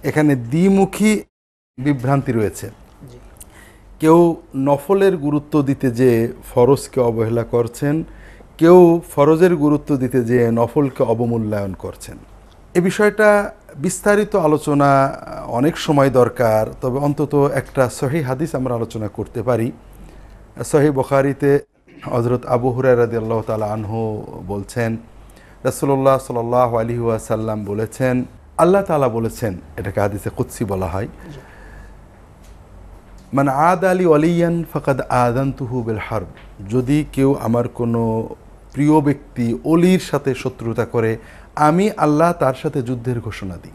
এখানে দ্বিমুখী বিভ্রান্তি রয়েছে। কেউ নফলের গুরুত্ব দিতে যে ফরজকে অবহেলা করছেন, কেউ ফরজের গুরুত্ব দিতে যে নফলকে অবমূল্যায়ন করছেন। এ বিষয়টা বিস্তারিত আলোচনা অনেক সময় দরকার, তবে অন্তত একটা সহিহ হাদিস আমরা আলোচনা করতে পারি। সহিহ বুখারীতে হযরত আবু হুরায়রা রাদিয়াল্লাহু তাআলা আনহু বলছেন, রাসূলুল্লাহ সাল্লাল্লাহু আলাইহি ওয়াসাল্লাম বলেছেন, আল্লাহ তাআলা বলেছেন, এটাকে হাদিসে কুদসি বলা হয়, মান আদ আলী ওয়ালিয়ান ফাকাদ আযানতুহু বিল হারব। যদি কেউ আমার কোনো প্রিয় ব্যক্তি অলির সাথে শত্রুতা করে, আমি আল্লাহ তার সাথে যুদ্ধের ঘোষণা দিই।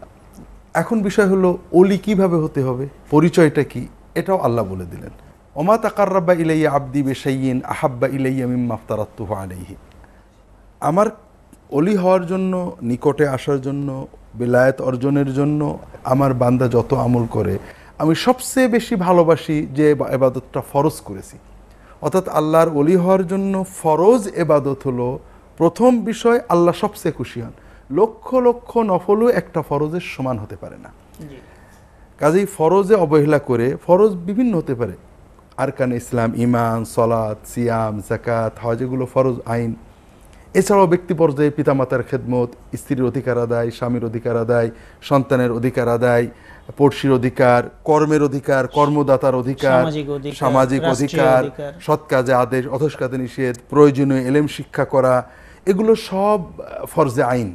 এখন বিষয় হলো অলি কিভাবে হতে হবে, পরিচয়টা কি, এটাও আল্লাহ বলে দিলেন। ওমা তাকাররাবা ইলাইয়া আবদি বিশাইইন আহাব্বা ইলাইয়া মিম্মা আফতারাতুহু আলাইহি। আমার অলি হওয়ার জন্য, নিকটে আসার জন্য, বেলায়েত অর্জনের জন্য আমার বান্দা যত আমল করে, আমি সবচেয়ে বেশি ভালোবাসি যে এবাদতটা ফরজ করেছি। অর্থাৎ আল্লাহর অলি হওয়ার জন্য ফরজ এবাদত হলো প্রথম বিষয়। আল্লাহ সবচেয়ে খুশি হন। লক্ষ লক্ষ নফলও একটা ফরজের সমান হতে পারে না। কাজেই ফরজে অবহেলা করে, ফরজ বিভিন্ন হতে পারে, আরকান ইসলাম, ঈমান, সালাত, সিয়াম, যাকাত, হজ, এগুলো ফরজ আইন। এছাড়াও ব্যক্তি পর্যায়ে পিতামাতার খেদমত, স্ত্রীর অধিকার আদায়, স্বামীর অধিকার আদায়, সন্তানের অধিকার আদায়, পড়শির অধিকার, কর্মের অধিকার, কর্মদাতার অধিকার, সামাজিক অধিকার, সৎ কাজে আদেশ, অধস কাজে নিষেধ, প্রয়োজনীয় এলেম শিক্ষা করা, এগুলো সব ফরজে আইন,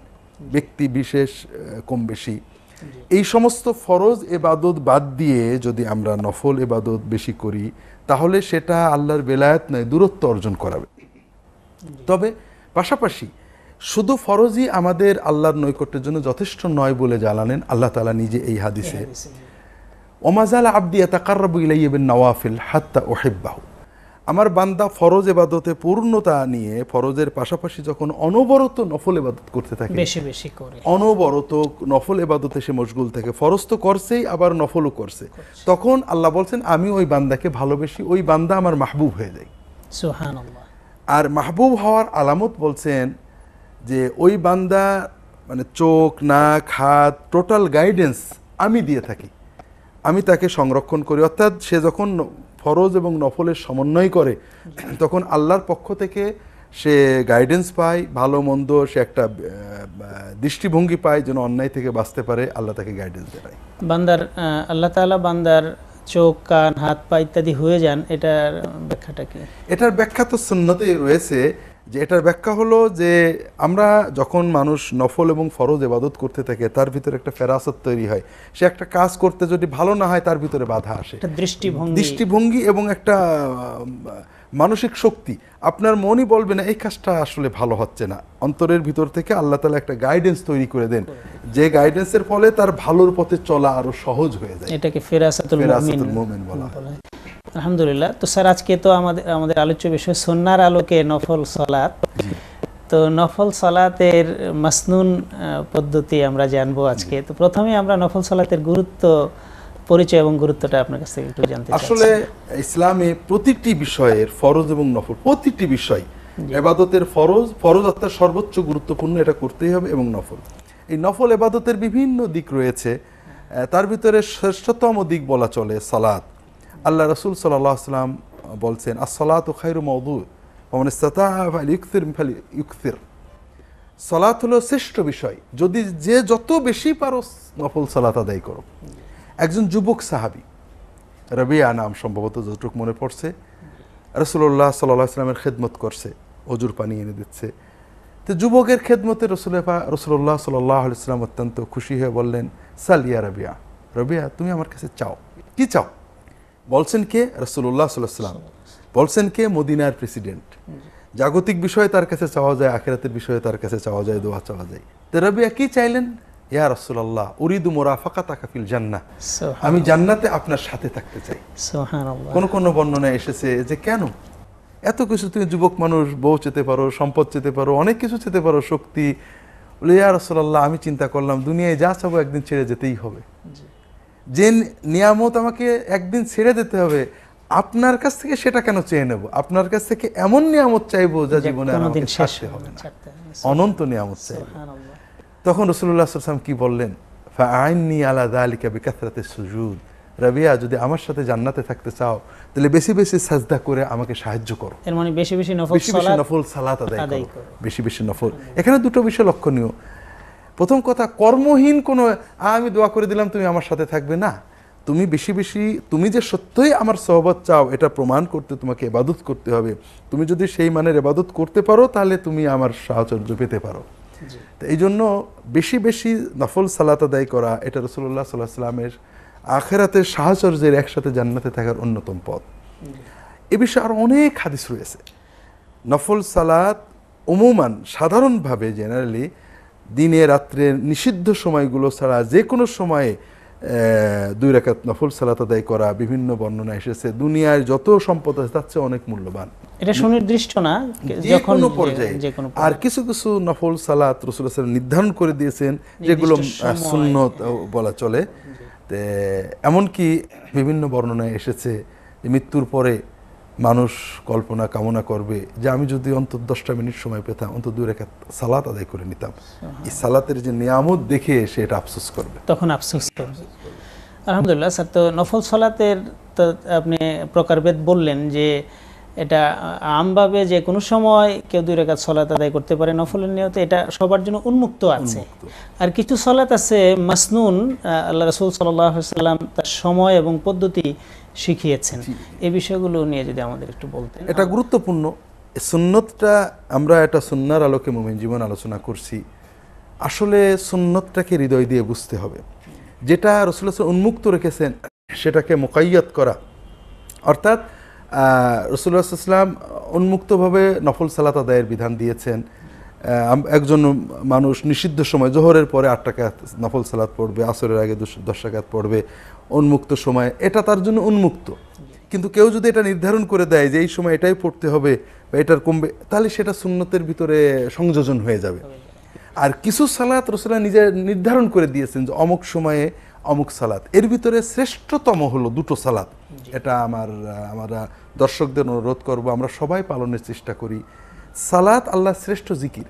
ব্যক্তি বিশেষ কম বেশি। এই সমস্ত ফরজ এবাদত বাদ দিয়ে যদি আমরা নফল এবাদত বেশি করি, তাহলে সেটা আল্লাহর বেলায়েত নয়, দূরত্ব অর্জন করাবে। তবে পাশাপাশি শুধু ফরজই আমাদের আল্লাহর নৈকট্যের জন্য যথেষ্ট নয় বলে জানালেন আল্লাহ তাআলা নিজে এই হাদিসে, ওমাজাল আবদি ইয়াতাকাররাবু ইলাইয়া বিন নওয়াফিল হাত্তা উহিব্বাহু। আমার বান্দা ফরজ এবাদতে পূর্ণতা নিয়ে ফরজের পাশাপাশি যখন অনবরত নফল এবাদত করতে থাকে, বেশি বেশি করে অনবরত নফল এবাদতে সে মশগুল থাকে, ফরজ তো করছেই আবার নফলও করছে, তখন আল্লাহ বলছেন আমি ওই বান্দাকে ভালোবেসি, ওই বান্দা আমার মাহবুব হয়ে যায়। সুবহানাল্লাহ। আর মাহবুব হওয়ার আলামত বলছেন যে ওই বান্দা মানে চোখ, নাক, হাত, টোটাল গাইডেন্স আমি দিয়ে থাকি, আমি তাকে সংরক্ষণ করি। অর্থাৎ সে যখন ফরজ এবং নফলের সমন্বয় করে, তখন আল্লাহর পক্ষ থেকে সে গাইডেন্স পায়, ভালো মন্দ সে একটা দৃষ্টিভঙ্গি পায় যেন অন্যায় থেকে বাঁচতে পারে, আল্লাহ তাকে গাইডেন্স দেয়। বান্দার আল্লাহ তাআলা বান্দার চোখ, কান, হাত, পা ইত্যাদি হয়ে যান, এটার ব্যাখ্যাটা কি? এটার ব্যাখ্যা তো সুন্নতে রয়েছে, যে এটার ব্যাখ্যা হলো যে আমরা যখন মানুষ নফল এবং ফরজ ইবাদত করতে থাকে, তার ভিতরে একটা ফেরাসত তৈরি হয়। সে একটা কাজ করতে যদি ভালো না হয়, তার ভিতরে বাধা আসে, দৃষ্টিভঙ্গি এবং একটা মানসিক শক্তি। আপনার মনই বলবে না এই কাজটা আসলে ভালো হচ্ছে না, অন্তরের ভিতর থেকে আল্লাহ তাআলা একটা গাইডেন্স তৈরি করে দেন, যে গাইডেন্সের ফলে তার ভালোর পথে চলা আরো সহজ হয়ে যায়। এটাকে ফেরাসাতুল মুমিন বলা হয়। আলহামদুলিল্লাহ। তো স্যার, আজকে তো আমাদের আলোচ্য বিষয় সুন্নাহর আলোকে নফল সালাত। তো নফল সালাতের মাসনুন পদ্ধতি আমরা জানবো আজকে। তো প্রথমে আমরা নফল সালাতের গুরুত্ব, পরিচয় এবং গুরুত্বটা আপনার কাছ থেকে একটু জানতে চাই। আসলে ইসলামে প্রতিটি বিষয়ের ফরজ এবং নফল, প্রতিটি বিষয় ইবাদতের ফরজ অর্থাৎ সর্বোচ্চ গুরুত্বপূর্ণ, এটা করতেই হবে, এবং নফল। এই নফল ইবাদতের বিভিন্ন দিক রয়েছে, তার ভিতরে শ্রেষ্ঠতম দিক বলা চলে সালাত। আল্লাহ রাসূল সাল্লাল্লাহু আলাইহি ওয়াসাল্লাম বলছেন, আস-সালাতু খায়রু মাওদু ওয়া মান ইসতাতাআ ফালইউকসির ফালইউকসির। সালাত হলো শ্রেষ্ঠ বিষয়, যদি যে যত বেশি পারো নফল সালাত আদায় করো। একজন যুবক সাহাবী, রবিয়া নাম সম্ভবত, যতটুকু মনে পড়ছে, রাসূলুল্লাহ সাল্লাল্লাহু আলাইহি ওয়াসাল্লামের খেদমত করছে, অজুর পানি এনে দিচ্ছে। তো যুবকের খেদমতে রাসূলুল্লাহ সাল্লাল্লাহু আলাইহি ওয়াসাল্লাম অত্যন্ত খুশি হয়ে বললেন, সাল ইয়া রবিয়া, রবিয়া তুমি আমার কাছে চাও। কি চাও? বলছেন কে? রাসূলুল্লাহ সাল্লাল্লাহু আলাইহি ওয়াসাল্লাম। বলছেন কে? মদিনার প্রেসিডেন্ট। জাগতিক বিষয়ে তার কাছে চাওয়া যায়, আখিরাতের বিষয়ে তার কাছে চাওয়া যায়, দোয়া চাওয়া যায়। তো রবিয়া কি চাইলেন? ইয়া রাসূলুল্লাহ, উরিদু মুরাফাকাতাকা ফিল জান্নাহ, আমি জান্নাতে আপনার সাথে থাকতে চাই। সুবহানাল্লাহ। কোন কোন বর্ণনায় এসেছে যে কেন এত কিছু, তুমি যুবক মানুষ, বউ চেতে পারো, সম্পদ চেতে পারো, অনেক কিছু চেতে পারো, শক্তি। বলে ইয়া রাসূলুল্লাহ, আমি চিন্তা করলাম দুনিয়ায় যা চাবো একদিন ছেড়ে যেতেই হবে, যে নিয়ামত আমাকে একদিন ছেড়ে দিতে হবে, আপনার কাছ থেকে সেটা কেন চেয়ে নেব? আপনার কাছ থেকে এমন নিয়ামত চাইবো যা জীবনে আমাকে ছাড়তে হবে না, অনন্ত নিয়ামত চাইবো। তখন রাসূলুল্লাহ সাল্লাল্লাহু আলাইহি ওয়াসাল্লাম কি বললেন? ফাআইন্নি আলা যালিকা বিকাসরাতিস সুজুদ, রাবিয়া যদি আমার সাথে জান্নাতে থাকতে চাও তাহলে বেশি বেশি সাজদা করে আমাকে সাহায্য করো। এর মানে বেশি বেশি নফল সালাত আদায় করো, বেশি বেশি নফল। এখানে দুটো বিষয় লক্ষণীয়। প্রথম কথা, কর্মহীন কোনো আমি দোয়া করে দিলাম তুমি আমার সাথে থাকবে না, তুমি বেশি বেশি, তুমি যে সত্যই আমার সহবত চাও এটা প্রমাণ করতে তোমাকে ইবাদত করতে হবে। তুমি যদি সেই মানের ইবাদত করতে পারো তাহলে তুমি আমার সাহচর্য পেতে পারো। তো এই জন্য বেশি বেশি নফল সালাত আদায় করা এটা রাসূলুল্লাহ সাল্লাল্লাহু আলাইহি ওয়াসাল্লামের আখিরাতের সাহচর্যের একসাথে জান্নাতে থাকার অন্যতম পথ। এ বিষয়ে আরো অনেক হাদিস রয়েছে। নফল সালাত উমুমান সাধারণভাবে জেনারেলি দিনে রাত্রে নিষিদ্ধ সময়গুলো ছাড়া যে কোনো সময়ে 2 রাকাত নফল সালাত আদায় করা বিভিন্ন বর্ণনা এসেছে। দুনিয়ার যত সম্পদ আছে তার চেয়ে অনেক মূল্যবান। এটা সুনির্দিষ্ট না, যে কোনো পর্যায়ে। আর কিছু কিছু নফল সালাত রাসূলুল্লাহ সাল্লাল্লাহু আলাইহি ওয়াসাল্লাম নির্ধারণ করে দিয়েছেন যেগুলো সুন্নত বলা চলে। এমনকি বিভিন্ন বর্ণনায় এসেছে যে মৃত্যুর পরে মানুষ কল্পনা কামনা করবে যে আমি যদি অন্তত 10টা মিনিট সময় পেতাম, অন্তত 2 রাকাত সালাত আদায় করে নিতাম। এই সালাতের যে নিয়ামত দেখে সে এটা আফসোস করবে, তখন আফসোস করবে। আলহামদুলিল্লাহ স্যার, তো নফল সালাতের তো আপনি প্রকারভেদ বললেন যে এটা আমভাবে যে কোনো সময় কেউ 2 রাকাত সালাত আদায় করতে পারে নফলের নিয়তে, এটা সবার জন্য উন্মুক্ত আছে। আর কিছু সালাত আছে মাসনুন, আল্লাহ রাসূল সাল্লাল্লাহু আলাইহি ওয়াসাল্লাম তার সময় এবং পদ্ধতি শিখিয়েছেন। এই বিষয়গুলো নিয়ে যদি আমাদের একটু বলতেন। এটা গুরুত্বপূর্ণ। সুন্নতটা আমরা এটা সুন্নাহর আলোকে মুমিন জীবন আলোচনা করছি। আসলে সুন্নতটাকে হৃদয় দিয়ে বুঝতে হবে। যেটা রাসূলুল্লাহ সাল্লাল্লাহু উন্মুক্ত রেখেছেন সেটাকে মুকাইয়াত করা, অর্থাৎ রাসূলুল্লাহ সাল্লাল্লাহু আলাইহি ওয়াসাল্লাম উন্মুক্তভাবে নফল সালাত আদায়ের বিধান দিয়েছেন। একজন মানুষ নিষিদ্ধ সময় জোহরের পরে 8 রাকাত নফল সালাত পড়বে, আসরের আগে 10 রাকাত পড়বে উন্মুক্ত সময়, এটা তার জন্য উন্মুক্ত। কিন্তু কেউ যদি এটা নির্ধারণ করে দেয় যে এই সময় এটাই পড়তে হবে বা এটার কমবে, তাহলে সেটা সুন্নতের ভিতরে সংযোজন হয়ে যাবে। আর কিছু সালাত রাসূলুল্লাহ নিজে নির্ধারণ করে দিয়েছেন যে অমুক সময়ে অমুক সালাত, এর ভিতরে শ্রেষ্ঠতম হলো 2টো সালাত। এটা আমরা দর্শকদের অনুরোধ করব আমরা সবাই পালনের চেষ্টা করি। সালাত আল্লাহর শ্রেষ্ঠ জিকির।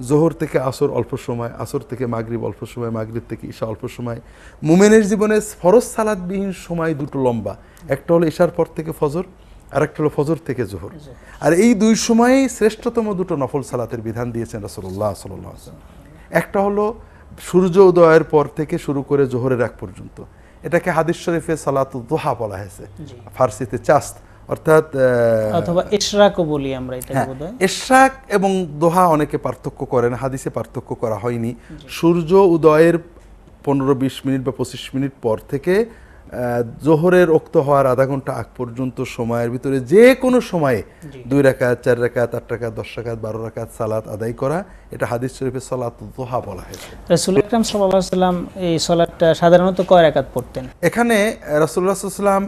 জোহর থেকে আসর অল্প সময়, আসর থেকে মাগরিব অল্প সময়, মাগরিব থেকে ঈশা অল্প সময়। মুমিনের জীবনে ফরজ সালাতবিহীন সময় 2টো লম্বা, একটা হলো ঈশার পর থেকে ফজর, আর একটা হলো ফজর থেকে জোহর। আর এই 2 সময়েই শ্রেষ্ঠতম 2টো নফল সালাতের বিধান দিয়েছেন রাসূলুল্লাহ সাল্লাল্লাহু আলাইহি ওয়াসাল্লাম। একটা হলো সূর্য উদয়ের পর থেকে শুরু করে জোহরের আগ পর্যন্ত, এটাকে হাদিস শরীফে সালাতুদ দুহা বলা হয়েছে, ফার্সিতে চাস্ত, অর্থাৎ অথবা ইশরাকও বলি আমরা এটাকে বোধহয়। ইশরাক এবং দোহা অনেকে পার্থক্য করেন, হাদিসে পার্থক্য করা হয়নি। সূর্য উদয়ের 15-20 মিনিট বা 25 মিনিট পর থেকে জোহরের ওক্ত হওয়ার আধা ঘন্টা আগ পর্যন্ত সময়ের ভিতরে যে কোনো সময়ে 2 রাকাত, 4 রাকাত, 8 রাকাত, 10 রাকাত, 12 রাকাত সালাত আদায় করা, এটা হাদিস শরীফে সালাতুদ দুহা বলা হয়েছে। রাসূল আকরাম সাল্লাল্লাহু আলাইহি ওয়াসাল্লাম এই সালাতটা সাধারণত কয় রাকাত পড়তেন? এখানে রাসূলুল্লাহ সাল্লাল্লাহু আলাইহি ওয়াসাল্লাম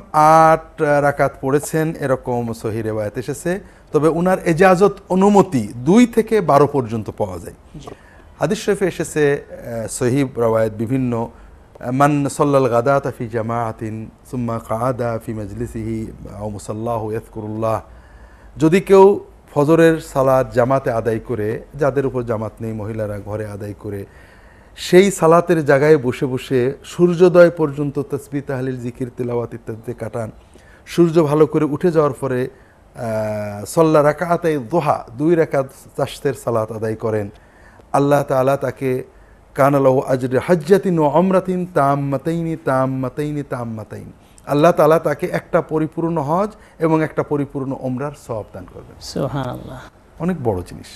8 রাকাত পড়েছেন এরকম সহিহ রিওয়ায়াত এসেছে। তবে উনার ইজাজত অনুমতি 2 থেকে 12 পর্যন্ত পাওয়া যায়। হাদিস শরীফে এসেছে সহিহ রিওয়ায়াত বিভিন্ন, মান সাল্লাল গাদাতা ফি জামাআতিন সুম্মা কাআদা ফি মাজলিসিহি আও মুসাল্লাহু ইয়াযকুরুল্লাহ, যদি কেউ ফজরের সালাত জামাতে আদায় করে, যাদের উপর জামাত নেই মহিলারা ঘরে আদায় করে, সেই সালাতের জায়গায় বসে বসে সূর্যোদয় পর্যন্ত তাসবিহ তাহলিল জিকির তেলাওয়াত ইত্যাদিতে কাটান, সূর্য ভালো করে উঠে যাওয়ার পরে সাল্লা রাকাতাই দুহা 2 রাকাত চাশতের সালাত আদায় করেন, আল্লাহ তাআলা তাকে কানা লাহু আজরু হাজ্জাতিন ওয়া উমরাতিন তাম্মাতাইনি তাম্মাতাইনি তাম্মাতাইন, আল্লাহ তাআলা তাকে একটা পরিপূর্ণ হজ এবং একটা পরিপূর্ণ উমরার সওয়াব দান করবেন। সুবহানাল্লাহ, অনেক বড় জিনিস।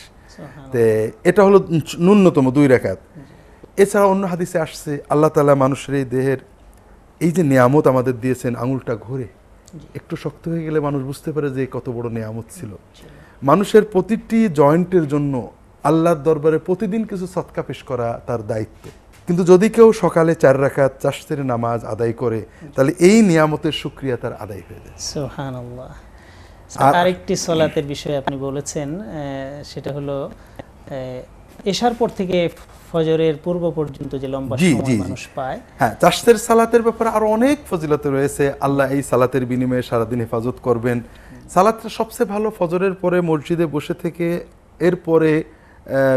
তে এটা হলো ন্যূনতম 2 রাকাত। এছাড়া অন্য হাদিসে আসছে আল্লাহ তাআলা মানুষের এই দেহের এই যে নিয়ামত আমাদের দিয়েছেন, আঙুলটা ঘুরে একটু শক্ত হয়ে গেলে মানুষ বুঝতে পারে যে কত বড় নিয়ামত ছিল। মানুষের প্রতিটি জয়েন্টের জন্য আল্লাহর দরবারে প্রতিদিন কিছু সদকা পেশ করা তার দায়িত্ব। কিন্তু যদি কেউ সকালে 4 রাকাত চাশতের নামাজ আদায় করে তাহলে এই নিয়ামতের শুকরিয়া তার আদায় হয়ে যায়। সুবহানাল্লাহ। আরেকটি সালাতের বিষয়ে আপনি বলেছেন, সেটা হলো এশার পর থেকে ফজরের পূর্ব পর্যন্ত যে লম্বা সময় মানুষ পায়। হ্যাঁ, চাশতের সালাতের ব্যাপারে আরো অনেক ফজিলত রয়েছে। আল্লাহ এই সালাতের বিনিময়ে সারাদিন হেফাজত করবেন। সালাতটা সবচেয়ে ভালো ফজরের পরে মসজিদে বসে থেকে এরপরে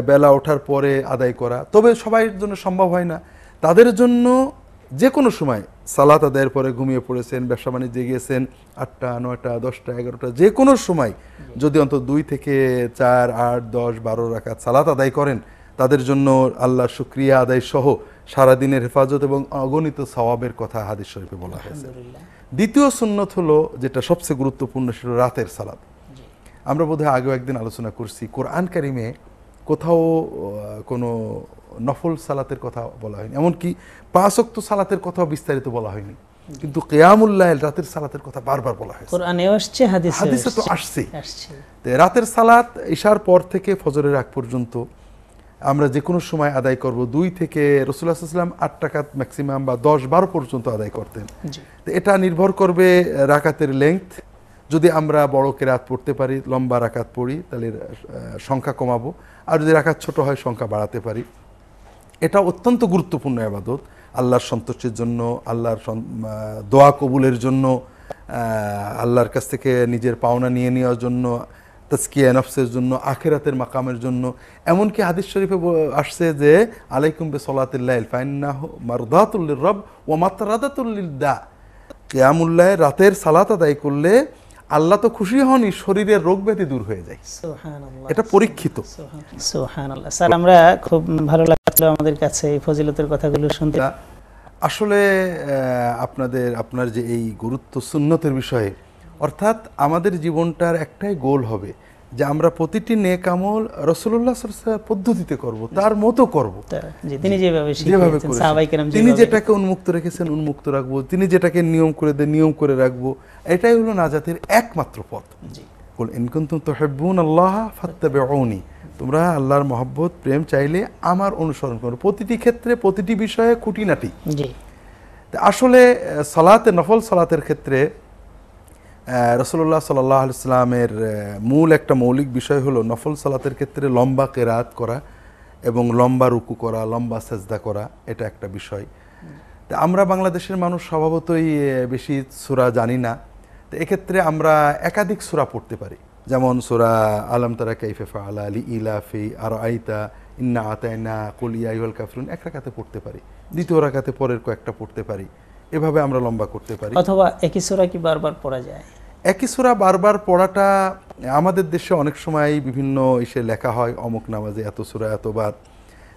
বেলা ওঠার পরে আদায় করা। তবে সবার জন্য সম্ভব হয় না, তাদের জন্য যে কোনো সময় সালাত আদায়ের পরে ঘুমিয়ে পড়েছেন, ব্যবসা বাণিজ্যে গিয়েছেন, 8টা 9টা 10টা 11টা যে কোনো সময় যদি অন্তত 2 থেকে 4 8 10 12 রাকাত সালাত আদায় করেন, তাদের জন্য আল্লাহর শুকরিয়া আদায় সহ সারাদিনের হেফাজত এবং অগণিত সওয়াবের কথা হাদিস শরীফে বলা হয়েছে। দ্বিতীয় সুন্নত হলো যেটা সবচেয়ে গুরুত্বপূর্ণ, সেটা রাতের সালাত। আমরা বোধহয় আগেও একদিন আলোচনা করছি, কোরআন কারিমে কোথাও কোনো নফল সালাতের কথা বলা হয়নি, এমনকি 5 ওয়াক্ত সালাতের কথাও বিস্তারিত বলা হয়নি, কিন্তু কিয়ামুল লাইল রাতের সালাতের কথা বারবার বলা হয়েছে। কোরআনেও আসছে, হাদিসে তো আসছে। রাতের সালাত ইশার পর থেকে ফজরের আগ পর্যন্ত আমরা যে কোনো সময় আদায় করব। 2 থেকে রাসূলুল্লাহ সাল্লাল্লাহু আলাইহি ওয়াসাল্লাম 8 রাকাত ম্যাক্সিমাম বা 10-12 পর্যন্ত আদায় করতেন। তো এটা নির্ভর করবে রাকাতের লেংথ। যদি আমরা বড় কেরাত পড়তে পারি, লম্বা রাকাত পড়ি, তাহলে সংখ্যা কমাবো, আর যদি রাকাত ছোট হয় সংখ্যা বাড়াতে পারি। এটা অত্যন্ত গুরুত্বপূর্ণ ইবাদত, আল্লাহর সন্তুষ্টির জন্য, আল্লাহর দোয়া কবুলের জন্য, আল্লাহর কাছ থেকে নিজের পাওনা নিয়ে নেওয়ার জন্য, তাজকিয়া নফসের জন্য, আখিরাতের মাকামের জন্য। এমনকি হাদিস শরীফে আসছে যে আলাইকুম বিসলাতিল লাইল ফাইন্নাহু মারদাতুল লিররব ওয়া মাতরাদাতুল লিলদা। কিয়ামুল লাইল রাতের সালাত আদায় করলে আল্লাহ তো খুশি হনই, শরীরের রোগ ব্যাধি দূর হয়ে যায়। সুবহানাল্লাহ, এটা পরীক্ষিত। সুবহানাল্লাহ। স্যার, আমরা খুব ভালো লাগলো আমাদের কাছে এই ফজিলতের কথাগুলো শুনতে। আসলে আপনার যে এই গুরুত্ব সুন্নতের বিষয়ে, অর্থাৎ আমাদের জীবনটার একটাই গোল হবে যে আমরা প্রতিটি নেক আমল রাসূলুল্লাহ সাল্লাল্লাহু আলাইহি ওয়াসাল্লাম পদ্ধতিতে করব, তার মতো করব। তিনি যেভাবে শিখিয়েছেন, সাহাবায়ে কেরাম তিনি যেটাকে উন্মুক্ত রেখেছেন উন্মুক্ত রাখবো, তিনি যেটাকে নিয়ম করে দেন নিয়ম করে রাখবো। এটাই হলো নাজাতের একমাত্র পথ। কুল ইন কুনতুম তুহিব্বুনাল্লাহ ফাত্তাবিউনি, তোমরা আল্লাহর মহব্বত প্রেম চাইলে আমার অনুসরণ করো, প্রতিটি ক্ষেত্রে প্রতিটি বিষয়ে খুঁটিনাটি। আসলে সালাতে নফল সালাতের ক্ষেত্রে রাসূলুল্লাহ সাল্লাল্লাহু আলাইহি ওয়াসাল্লামের মূল একটা মৌলিক বিষয় হলো নফল সালাতের ক্ষেত্রে লম্বা কেরাত করা এবং লম্বা রুকু করা, লম্বা সেজদা করা, এটা একটা বিষয়। তো আমরা বাংলাদেশের মানুষ স্বভাবতই বেশি সূরা জানি না, তো এক্ষেত্রে আমরা একাধিক সূরা পড়তে পারি। যেমন সূরা আলাম তারা কাইফা ফাআলা লিইলাফি আরাআইতা ইন্না আতাইনা কুল ইয়া আইয়ুহাল কাফিরুন এক রাকাতে পড়তে পারি, দ্বিতীয় রাকাতে পরের কয়েকটা পড়তে পারি, এভাবে আমরা লম্বা করতে পারি। অথবা একই সূরা কি বারবার পড়া যায়? একই সূরা বারবার পড়াটা আমাদের দেশে অনেক সময় বিভিন্ন ইসে লেখা হয়, অমুক নামাজে এত সূরা এতবার।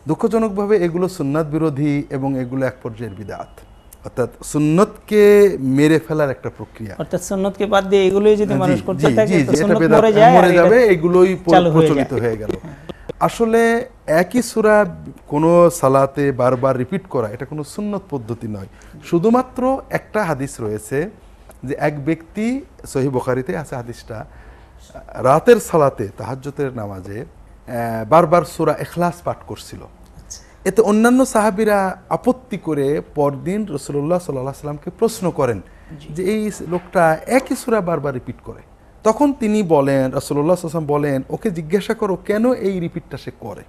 দুঃখজনকভাবে এগুলো সুন্নাত বিরোধী এবং এগুলো এক পর্যায়ের বিদআত, অর্থাৎ সুন্নতকে মেরে ফেলার একটা প্রক্রিয়া। অর্থাৎ সুন্নতকে বাদ দিয়ে এগুলোই যদি মানুষ করতে থাকে তো সুন্নত মরে যাবে, এগুলোই প্রচলিত হয়ে গেল। আসলে একই সূরা কোনো সালাতে বারবার রিপিট করা এটা কোনো সুন্নত পদ্ধতি নয়। শুধুমাত্র একটা হাদিস রয়েছে যে এক ব্যক্তি, সহিহ বুখারীতে আছে হাদিসটা, রাতের সালাতে তাহাজ্জুদের নামাজে বারবার সূরা ইখলাস পাঠ করছিল। এতে অন্যান্য সাহাবীরা আপত্তি করে পরদিন রাসূলুল্লাহ সাল্লাল্লাহু আলাইহি ওয়াসাল্লামকে প্রশ্ন করেন যে এই লোকটা একই সূরা বারবার রিপিট করে। তখন তিনি বলেন, রাসূলুল্লাহ সাল্লাল্লাহু আলাইহি ওয়াসাল্লাম বলেন, ওকে জিজ্ঞাসা করো কেন এই রিপিটটা সে করে।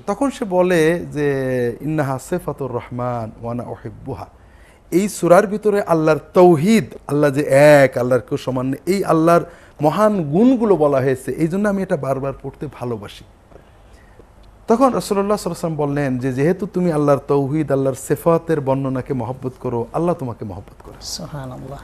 তখন সে বলে যে ইন্নাহা সিফাতুর রহমান ওয়া আনা উহিব্বুহা, এই সূরার ভিতরে আল্লাহর তাওহীদ, আল্লাহ যে এক, আল্লাহর কেউ সমান নেই, এই আল্লাহর মহান গুণগুলো বলা হয়েছে, এই জন্য আমি এটা বারবার পড়তে ভালোবাসি। তখন রাসূলুল্লাহ সাল্লাল্লাহু আলাইহি ওয়াসাল্লাম বললেন যে যেহেতু তুমি আল্লাহর তাওহীদ, আল্লাহর সিফাতের বর্ণনাকে মহব্বত করো, আল্লাহ তোমাকে মহব্বত করে। সুবহানাল্লাহ।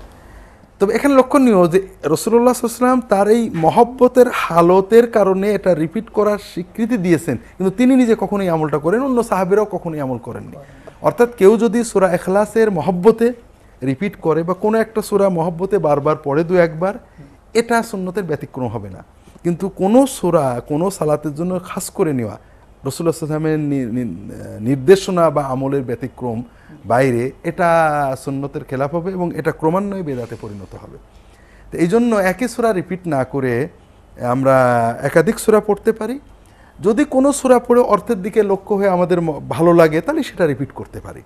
তবে এখানে লক্ষণীয় যে রাসূলুল্লাহ সাল্লাল্লাহু আলাইহি ওয়াসাল্লাম তার এই মহব্বতের হালতের কারণে এটা রিপিট করার স্বীকৃতি দিয়েছেন, কিন্তু তিনি নিজে কখনোই আমলটা করেন, অন্য সাহাবীরাও কখনোই আমল করেননি। অর্থাৎ কেউ যদি সূরা ইখলাসের মহব্বতে রিপিট করে বা কোনো একটা সূরা মহব্বতে বারবার পড়ে 2-1 এটা সুন্নতের ব্যতিক্রম হবে না। কিন্তু কোনো সূরা কোনো সালাতের জন্য খাস করে নেওয়া রাসূলুল্লাহ সাল্লাল্লাহু আলাইহি ওয়াসাল্লামের নির্দেশনা বা আমলের ব্যতিক্রম বাইরে, এটা সুন্নতের খেলাফ হবে এবং এটা ক্রমান্বয়ে বেদাতে পরিণত হবে। তো এই জন্য একই সূরা রিপিট না করে আমরা একাধিক সূরা পড়তে পারি। যদি কোনো সূরা পড়ে অর্থের দিকে লক্ষ্য হয়ে আমাদের ভালো লাগে তাহলে সেটা রিপিট করতে পারি।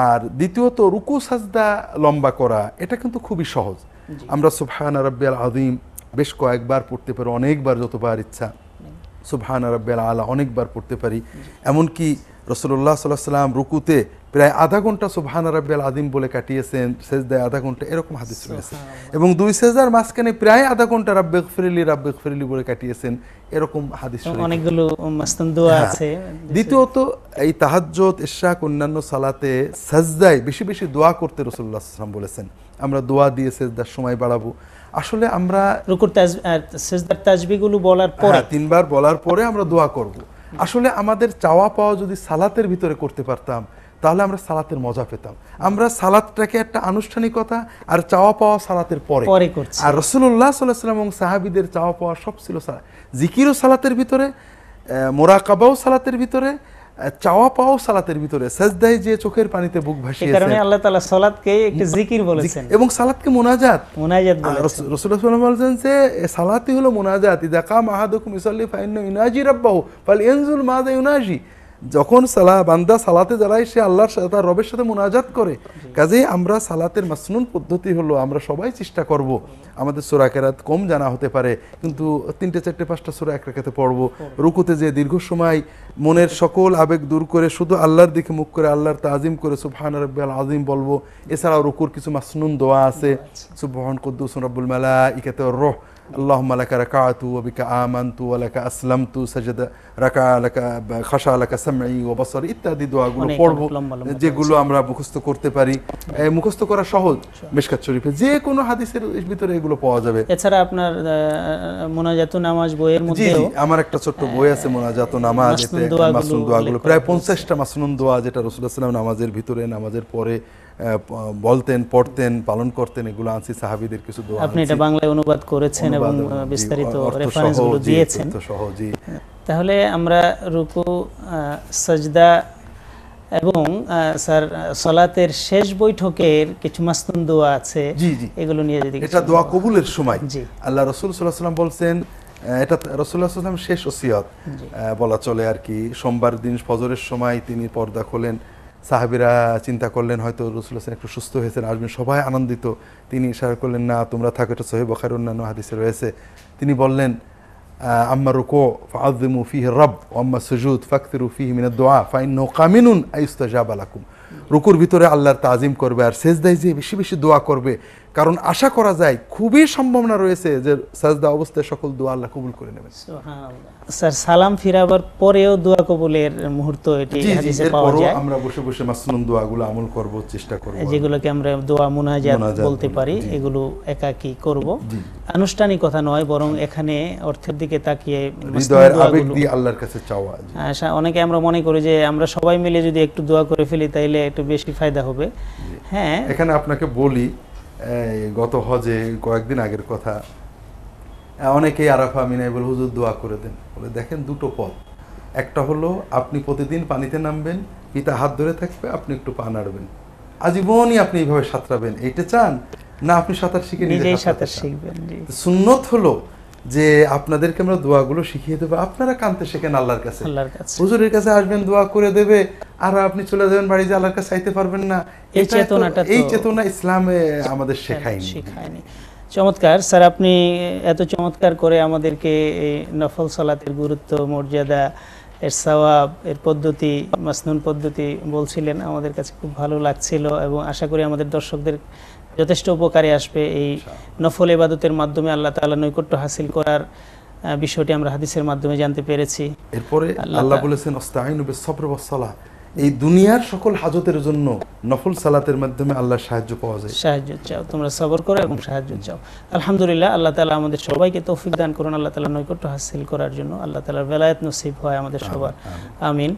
আর দ্বিতীয়ত রুকু সাজদা লম্বা করা, এটা কিন্তু খুবই সহজ। আমরা সুবহানা রাব্বিয়াল আযীম বেশ কয়েকবার পড়তে পারি, অনেকবার, যতবার ইচ্ছা। সুবহানা রাব্বিয়াল আলা অনেকবার পড়তে পারি। এমনকি রাসূলুল্লাহ সাল্লাল্লাহু আলাইহি ওয়াসাল্লাম রুকুতে প্রায় আধা ঘন্টা সুবহানা রাব্বিয়াল আযীম বলে কাটিয়েছেন, সেজদায় আধা ঘন্টা, এরকম হাদিস রয়েছে। এবং দুই সেজদার মাঝখানে প্রায় আধা ঘন্টা রাব্বিগফিরলি বলে কাটিয়েছেন, এরকম হাদিস রয়েছে। অনেকগুলো মাসনুন দোয়া আছে। দ্বিতীয়ত এই তাহাজ্জুদ, ইশরাক, অন্যান্য সালাতে সাজদায় বেশি বেশি দোয়া করতে রাসূলুল্লাহ সাল্লাল্লাহু আলাইহি ওয়াসাল্লাম বলেছেন। আমরা দোয়া দিয়ে সেজদার সময় বাড়াবো। আসলে আমরা রুকুর সেজদার তাসবিহগুলো বলার পরে, 3 বার বলার পরে আমরা দোয়া করব। আসলে আমাদের চাওয়া পাওয়া যদি সালাতের ভিতরে করতে পারতাম তাহলে আমরা সালাতের মজা পেতাম। আমরা সালাতটাকে একটা আনুষ্ঠানিকতা আর চাওয়া পাওয়া সালাতের পরে করছি। আর রাসূলুল্লাহ সাল্লাল্লাহু আলাইহি ওয়াসাল্লাম এবং সাহাবীদের চাওয়া পাওয়া সব ছিল জিকিরও সালাতের ভিতরে, মুরাকাবাও সালাতের ভিতরে, চাওয়া পাওয়া সালাতের ভিতরে, সাজদায় যে চোখের পানিতে বুক ভাসিয়েছেন। এই কারণে আল্লাহ তাআলা সালাতকে একটা জিকির বলেছেন এবং সালাতকে মুনাজাত বলেছেন। রাসূলুল্লাহ সাল্লাল্লাহু আলাইহি ওয়াসাল্লাম বলেন যে সালাতই হলো মুনাজাত। ইযা কামা আহাদুকুম ইউসাল্লি ফাইন্নাহু ইউনাজি রাব্বাহু ফালইনজুল মাযা ইউনাজি। যখন বান্দা সালাতে দাঁড়ায় সে আল্লাহর সাথে, তার রবের সাথে মুনাজাত করে। কাজেই আমরা সালাতের মাসনুন পদ্ধতি হলো আমরা সবাই চেষ্টা করব। আমাদের সূরা কেরাত কম জানা হতে পারে, কিন্তু 3টে 4টে 5টা সূরা এক রাকাতে পড়ব। রুকুতে যে দীর্ঘ সময় মনের সকল আবেগ দূর করে শুধু আল্লাহর দিকে মুখ করে আল্লাহর তাজিম করে সুবহান রাব্বিয়াল আযীম বলবো। এছাড়াও রুকুর কিছু মাসনুন দোয়া আছে, সুবহান কুদ্দুস রাব্বুল মালাইকাতি ওয়ার রূহ, আল্লাহুম্মা লাকা রাকাতু ওয়া বিকা আমানতু ওয়া লাকা আসলামতু সাজদা রাকা লাকা খাশা লাকা সামঈ ওয়া বাসারি ইত্যাদি দোয়াগুলো পড়ব, যেগুলো আমরা মুখস্থ করতে পারি। মুখস্থ করা সহজ, মিশকাত শরীফে যে কোনো হাদিসের ভিতরে এগুলো পাওয়া যাবে। এছাড়া আপনার মুনাজাতুন নামাজ বইয়ের মধ্যে আমার একটা ছোট্ট বই আছে মুনাজাতুন নামাজ, এতে মাসনুন দোয়াগুলো প্রায় 50টা মাসনুন দোয়া, যেটা রাসূলুল্লাহ সাল্লাল্লাহু আলাইহি ওয়াসাল্লাম নামাজের ভিতরে, নামাজের পরে বলতেন, পড়তেন, পালন করতেন। এগুলো আনছি সাহাবীদের কিছু দোয়া। আপনি এটা বাংলায় অনুবাদ করেছেন এবং বিস্তারিত রেফারেন্সগুলো দিয়েছেন। তাহলে আমরা রুকু, সাজদা এবং স্যার সালাতের শেষ বৈঠকের কিছু মাসনুন দোয়া আছে, এগুলো নিয়ে যদি এটা দোয়া কবুলের সময় আল্লাহ রাসূল সাল্লাল্লাহু আলাইহি ওয়াসাল্লাম বলছেন, এটা রাসূলুল্লাহ সাল্লাল্লাহু আলাইহি ওয়াসাল্লাম শেষ ওসিয়ত বলা চলে আর কি। সোমবার দিন ফজরের সময় তিনি পর্দা খোলেন। সাহাবীরা চিন্তা করলেন হয়তো রাসূলুল্লাহ একটু সুস্থ হয়েছেন, আসবেন, সবাই আনন্দিত। তিনি ইশারা করলেন, না তোমরা থাকো, এটা সহিহ বুখারী অন্যান্য হাদিসে রয়েছে। তিনি বললেন, আম্মা রুকু ফাআযিমু ফীহি রাব ওয়া আম্মা সুজুদ ফাকথিরু ফীহি মিনাদ দুআ ফাইন্নাহু কামিনুন আইস্তাজাবা লাকুম। রুকুর ভিতরে আল্লাহর তাজিম করবে আর সেজদায় যে বেশি বেশি দোয়া করবে, কারণ আশা করা যায়, খুবই সম্ভাবনা রয়েছে যে সাজদা অবস্থায় সকল দোয়া আল্লাহ কবুল করে নেবেন। সুবহানাল্লাহ। স্যার সালাম ফিরাবার পরেও দোয়া কবুলের মুহূর্ত এটি হাদিসে পাওয়া যায়। আমরা বসে বসে মাসনুন দোয়াগুলো আমল করব, চেষ্টা করব, যেগুলোকে আমরা দোয়া মুনাজাত বলতে পারি। এগুলো একাকী করব, আনুষ্ঠানিক কথা নয়, বরং এখানে অর্থের দিকে তাকিয়ে হৃদয়ের আবেগ দিয়ে আল্লাহর কাছে চাওয়া। অনেকে আমরা মনে করি যে আমরা সবাই মিলে যদি একটু দোয়া করে ফেলি তাইলে একটু বেশি ফায়দা হবে। হ্যাঁ, এখানে আপনাকে বলি, গত হজে কয়েকদিন আগের কথা, অনেকেই আরাফা মিনায় বলে হুজুর দোয়া করে দেন। বলে দেখেন, দুটো পথ, একটা হলো আপনি প্রতিদিন পানিতে নামবেন, পিতা হাত ধরে থাকবে, আপনি একটু পা নাড়বেন, আজীবনই আপনি এইভাবে সাঁতরাবেন, এইটা চান না আপনি সাঁতার শিখে নিজেই সাঁতার শিখবেন? সুন্নত হলো যে আপনাদেরকে আমরা দোয়াগুলো শিখিয়ে দেবো, আপনারা কানতে শেখেন আল্লাহর কাছে। হুজুরের কাছে আসবেন, দোয়া করে দেবে, আর আপনি চলে যাবেন বাড়ি, যে আল্লাহর কাছে চাইতে পারবেন না। এই চেতনা ইসলামে আমাদের শেখায়নি। চমৎকার স্যার, আপনি এত চমৎকার করে আমাদেরকে এই নফল সালাতের গুরুত্ব, মর্যাদা, এর সওয়াব, এর পদ্ধতি, মাসনুন পদ্ধতি বলছিলেন, আমাদের কাছে খুব ভালো লাগছিল এবং আশা করি আমাদের দর্শকদের যথেষ্ট উপকারে আসবে। এই নফল ইবাদতের মাধ্যমে আল্লাহ তাআলা নৈকট্য হাসিল করার বিষয়টি আমরা হাদিসের মাধ্যমে জানতে পেরেছি। এরপরে আল্লাহ বলেছেন, আস্তাঈনু বিস-সাবরি ওয়াস-সালাহ। এই দুনিয়ার সকল হাজতের জন্য নফল সালাতের মাধ্যমে আল্লাহর সাহায্য পাওয়া যায়। সাহায্য চাও, তোমরা সবর করো এবং সাহায্য চাও। আলহামদুলিল্লাহ, আল্লাহ তাআলা আমাদের সবাইকে তৌফিক দান করুন আল্লাহ তাআলা নৈকট্য হাসিল করার জন্য। আল্লাহ তাআলার বেলায়েত নসিব হয় আমাদের সবার। আমিন।